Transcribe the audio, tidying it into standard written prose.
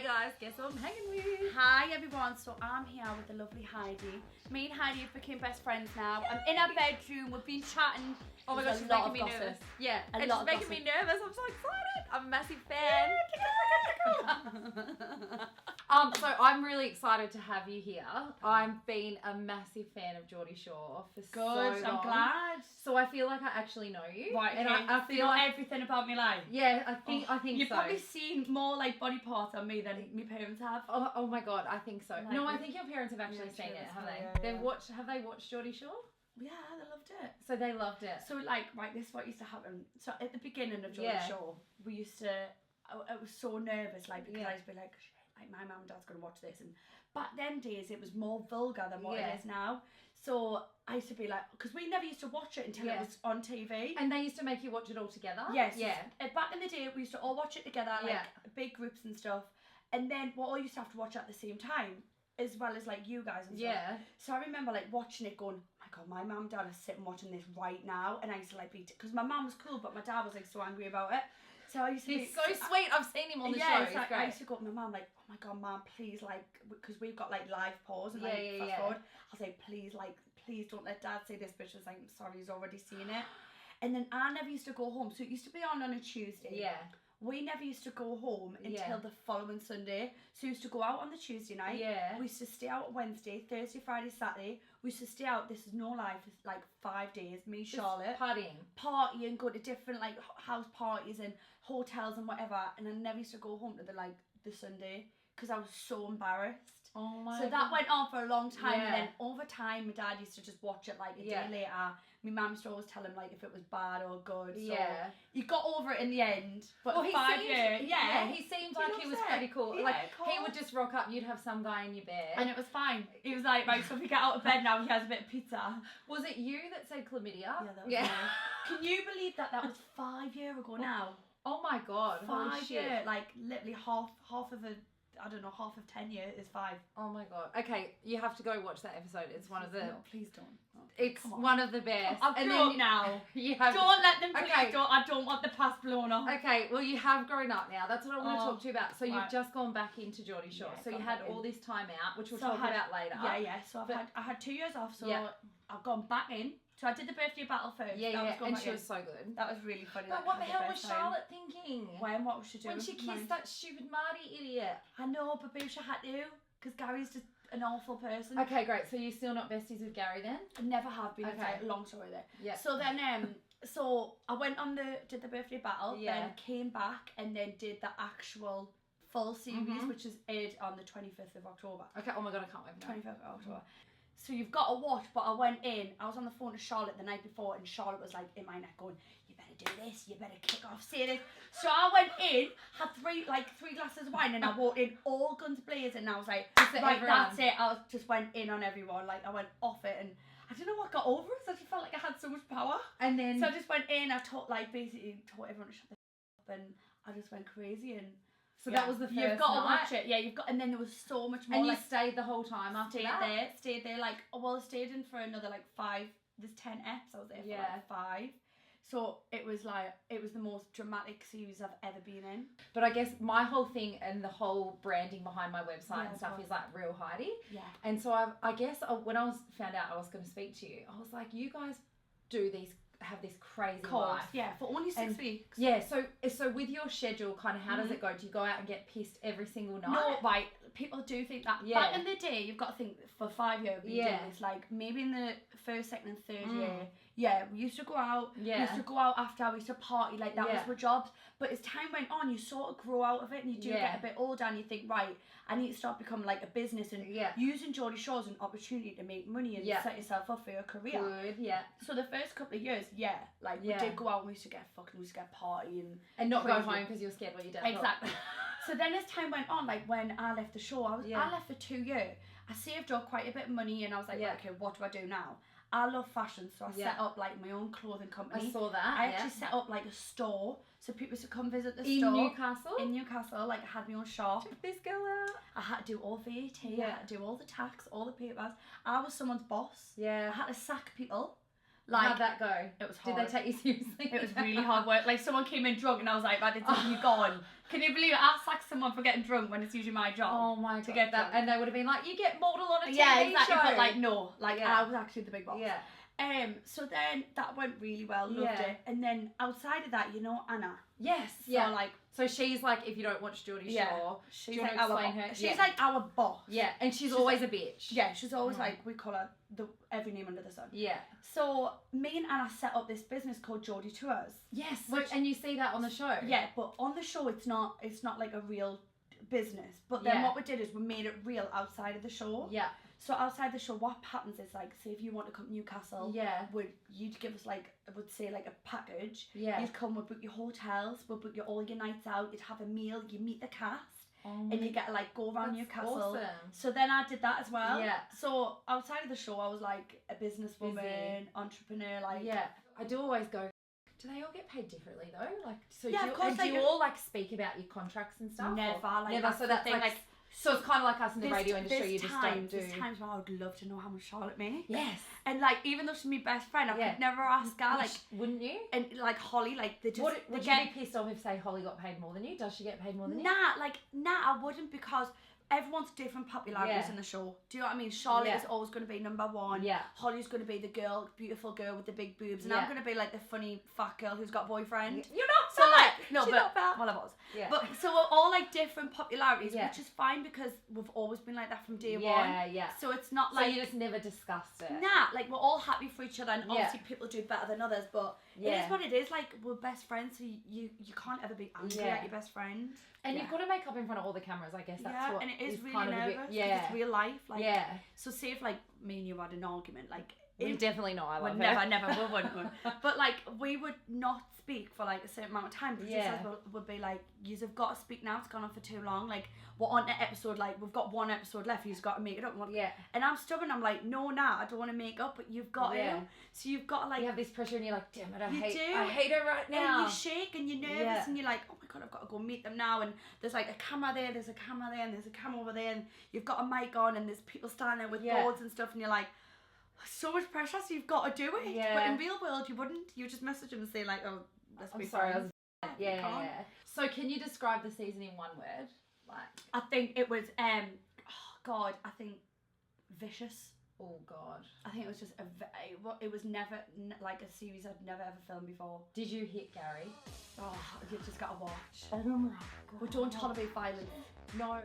Hey guys, guess what I'm hanging with? Hi everyone, so I'm here with the lovely Heidi. Me and Heidi have become best friends now. I'm in our bedroom, we've been chatting. Oh my gosh, she's making me nervous. Yeah, A and lot she's of making me nervous. I'm so excited. I'm a massive fan. So I'm really excited to have you here. I've been a massive fan of Geordie Shore for so long. I'm glad. So I feel like I actually know you. Right, okay. And I So feel you know like everything about me life. yeah, I think You've so. probably seen more like body parts on me than my parents have. Oh my god, I think so. Like no, I it. think your parents have actually Yeah, seen true, it, that's have true, they? yeah, They've yeah. watched. Have they watched Geordie Shore? Yeah, they loved it. So they loved it. So like, right, this is what used to happen. So at the beginning of Geordie Shore, we used to, I was so nervous, like, because I used to be like, shit, like my mum and dad's going to watch this. And back them days, it was more vulgar than what it is now. So I used to be like, because we never used to watch it until it was on TV. And they used to make you watch it all together? Yes. Yeah. Back in the day, we used to all watch it together, like big groups and stuff. And then we all used to have to watch it at the same time, as well as like you guys and stuff. Yeah. So I remember like watching it going, oh my god, my mum and dad are sitting watching this right now. And I used to like be, because my mum was cool, but my dad was like so angry about it. So I used to He's so sweet. I've seen him on the show. So He's I great. used to go up to my mum like, oh my god, mum, please, like, because we've got like live pause and like fast yeah. forward. I was like, please, like, please don't let dad see this. But she was like, I'm sorry, he's already seen it. And then I never used to go home. So it used to be on a Tuesday. Yeah. We never used to go home until the following Sunday. So we used to go out on the Tuesday night. Yeah. We used to stay out Wednesday, Thursday, Friday, Saturday. We used to stay out, this is no lie, for like 5 days. Me, Charlotte. Partying, go to different like house parties and hotels and whatever. And I never used to go home to the Sunday because I was so embarrassed. Oh my So god. that went on for a long time. Yeah. And then over time, my dad used to just watch it like a day later. My mum used to always tell him like if it was bad or good. So he got over it in the end. But well, he 5 years, he seemed like he was pretty cool. Yeah, like cool. he would just rock up. You'd have some guy in your bed, And it was fine. He was like, right, so if we get out of bed now, he has a bit of pizza. Was it you that said chlamydia? Yeah, that was me. yeah. Can you believe that was 5 years ago now? Oh my god. Holy 5 shit. years, like literally half of a, I don't know, half of 10 years is 5. Oh my god. Okay, you have to go watch that episode. It's one of the. No, please don't. Oh, It's one of the best. I've grown up now. You have. Don't let them. Please Okay. don't. I don't want the past blown up. Okay, well you have grown up now. That's what I want to talk to you about. So you've right. just gone back into Geordie Shore. Yeah, so you gone had back in. all this time out, which we'll So talk I had- about later. Yeah. So I had 2 years off. So Yeah. I've gone back in. So I did the birthday battle first. And she was so good. That was really funny. But Like, what the had hell was best time. Charlotte thinking? What was she doing? When she kissed that stupid Marty idiot. I know, but Boosha had to, because Gary's just an awful person. Okay, great. So you're still not besties with Gary then? I never have been. Okay. It's a long story there. Yeah. So then, so I went on did the birthday battle, then came back and then did the actual full series, which is aired on the 25th of October. Okay, oh my god, I can't wait for that. 25th of October. So you've got to watch, but I went in, I was on the phone to Charlotte the night before, and Charlotte was like in my neck going, you better do this, you better kick off, say this. So I went in, had three glasses of wine, and I walked in all guns blazing, and I was like, right, that's it. just went in on everyone, like I went off it, and I don't know what got over us. I just felt like I had so much power. And then So I just went in, basically taught everyone to shut the f up, and I just went crazy. And so that was the first You've got night. to watch it. Yeah, you've got, and then there was so much more. And you like, stayed the whole time after that? Stayed there, like, I stayed in for another like 5, there's 10 eps, I was there for like 5. So it was the most dramatic series I've ever been in. But I guess my whole thing and the whole branding behind my website and stuff is like Real Heidi. Yeah. And so I guess when I found out I was going to speak to you, I was like, you guys have this crazy life. Yeah, for only 6 weeks. Yeah, so with your schedule, kind of how does it go? Do you go out and get pissed every single night? No, right. People do think that. Yeah. Back in the day, you've got to think for 5 years we did this. Like maybe in the first, second, and third year. Yeah, we used to go out. Yeah. We used to go out after. We used to party. Like that was our jobs. But as time went on, you sort of grow out of it, and you do get a bit older, and you think, right, I need to start becoming like a business and using Geordie Shore as an opportunity to make money and set yourself up for your career. Good, yeah. So the first couple of years, we did go out and we used to get party and not go home because you're scared what your dad Exactly. So then as time went on, like when I left the show, I left for 2 years. I saved up quite a bit of money, and I was like, right, okay, what do I do now? I love fashion, so I set up like my own clothing company. I saw that. I actually set up like a store, so people used to come visit the store. In Newcastle, like I had my own shop. Check this girl out. I had to do all VAT, I had to do all the tax, all the papers. I was someone's boss. Yeah. I had to sack people. Like, how'd that go? it was Did hard. they take you seriously? It was really hard work. Like, someone came in drunk and I was like, right, it's you gone. Can you believe it? I sacked someone for getting drunk when it's usually my job. Oh my god. To get that, drunk. and they would have been like, you get model on a TV Yeah, exactly. show. But like, no. Like, Yeah. I was actually the big boss. Yeah. So then that went really well. Loved Yeah. it. And then outside of that, you know Anna. Yes. So Yeah. like, So she's like, if you don't watch Geordie Yeah. Shore, she's you like wanna our explain boss. her? She's Yeah. like our boss. yeah, and she's she's always a bitch. Yeah, she's always Mm. like, we call her every name under the sun. Yeah. So me and Anna set up this business called Geordie Tours. Yes. So, Which- and you see that on the show. Yeah, but on the show it's not like a real business. But then Yeah. what we did is we made it real outside of the show. Yeah. So outside the show, what happens is like, say if you want to come to Newcastle, Yeah. you'd give us like, I would say like a package. Yeah. You'd come, we'd book your hotels, we'd book your all your nights out, you'd have a meal, you meet the cast, Oh and you my- get to like go around that's Newcastle. Awesome. So then I did that as well. Yeah. So outside of the show, I was like a businesswoman, Busy. entrepreneur, like. Yeah. I do always go, do they all get paid differently though? Like, so Yeah, do you, of course and they do you do. all like speak about your contracts and stuff? Never, Or- like, never. that's So the that's thing, like, like, so it's kind of like us in the There's- radio industry. there's You just don't do. There's times where I would love to know how much Charlotte makes. Yes. And like, even though she's my best friend, I Yeah. could never ask her. Like, wouldn't you? and like Holly, like they just Would they you get be pissed off if say Holly got paid more than you? Does she get paid more than you? nah, I wouldn't, because everyone's different popularities Yeah. in the show. Do you know what I mean? Charlotte Yeah. is always going to be number one. Yeah. Holly's going to be the girl, beautiful girl with the big boobs, and Yeah. I'm going to be like the funny fat girl who's got a boyfriend. You're not So fat. like, no, She's but not fat. well, I was. Yeah. But so we're all like different popularities, Yeah. which is fine because we've always been like that from day one. Yeah. So it's not So like you just never discussed it. nah, like we're all happy for each other, and Yeah. obviously people do better than others, but it Yeah. is what it is. Like, we're best friends, so you can't ever be angry Yeah. at your best friend. And Yeah. you've got to make up in front of all the cameras. I guess that's Yeah, what and it is really kind of a nervous bit. because Yeah. it's real life. Like, yeah. so say if like me and you had an argument, like We definitely know I love we her. never, we wouldn't. But like, we would not speak for like a certain amount of time. Producers Yeah. would be like, "You've got to speak now. It's gone on for too long. Like, we're on an episode. Like, we've got one episode left. You've got to make it up." Yeah. And I'm stubborn. I'm like, "No, nah, I don't want to make up, but you've got Yeah. to." So you've got to like. You have this pressure and you're like, damn it, I You hate do. I hate her right And now. you shake and you're nervous Yeah. and you're like, oh my god, I've got to go meet them now. And there's like a camera there, there's a camera there, and there's a camera over there, and you've got a mic on, and there's people standing there with Yeah. boards and stuff, and you're like, so much pressure, so you've got to do it. Yeah. But in real world, you wouldn't. You just message them and say like, oh, let's I'm be sorry, I friends. was You yeah, can't. yeah. So can you describe the season in one word? Like, I think it was, oh god, I think vicious. oh god. I think it was just it was never like a series I'd never ever filmed before. Did you hit Gary? Oh, you've just got to watch. Oh my god. We don't tolerate violence. No.